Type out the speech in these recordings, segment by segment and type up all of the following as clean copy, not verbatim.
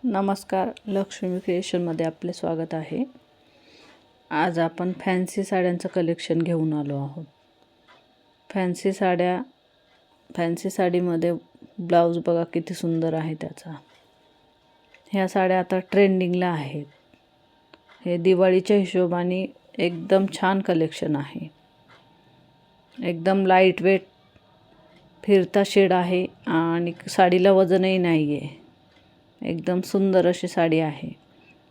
नमस्कार, लक्ष्मी क्रिएशनमध्ये आपले स्वागत आहे। आज आपण फॅन्सी साड्यांचं कलेक्शन घेऊन आलो आहोत। फॅन्सी साडीमध्ये ब्लाऊज बघा किती सुंदर आहे त्याचा। ह्या साड्या आता ट्रेंडिंगला आहेत। हे दिवाळीच्या हिशोबाने एकदम छान कलेक्शन आहे। एकदम लाईट वेट फिरता शेड आहे आणि साडीला वजनही नाही आहे। एकदम सुंदर अशी साडी आहे।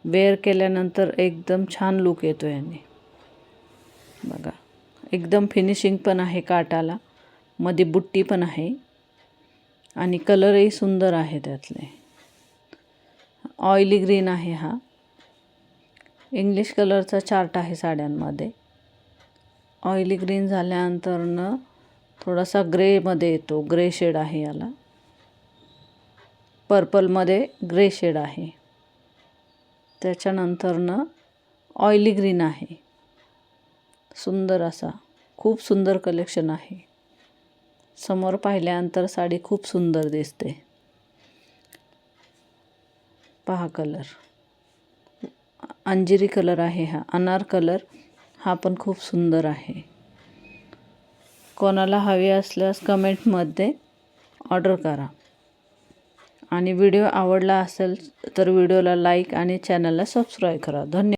वेअर केल्यानंतर एकदम छान लुक येतो याने। बघा, एकदम फिनिशिंग पण आहे काठाला, मध्ये बुट्टी पण आहे आणि कलरही सुंदर आहे त्यातले। ऑइली ग्रीन आहे हा। इंग्लिश कलरचा चार्ट आहे साड्यांमध्ये। ऑइली ग्रीन झाल्यानंतर थोडासा ग्रे मध्ये येतो, ग्रे शेड आहे याला। पर्पल मध्ये ग्रे शेड आहे। त्याच्यानंतर ऑइली ग्रीन आहे। सुंदर असा खूप सुंदर कलेक्शन आहे। समोर पाहिल्यानंतर साडी खूप सुंदर दिसते। पहा कलर, अंजिरी कलर आहे हा। अनार कलर हा पण खूप सुंदर आहे। कोणाला हवे असल्यास कमेंटमध्ये ऑर्डर करा आणि व्हिडिओ आवडला असेल तर व्हिडिओला लाईक आणि चॅनलला सबस्क्राईब करा। धन्यवाद।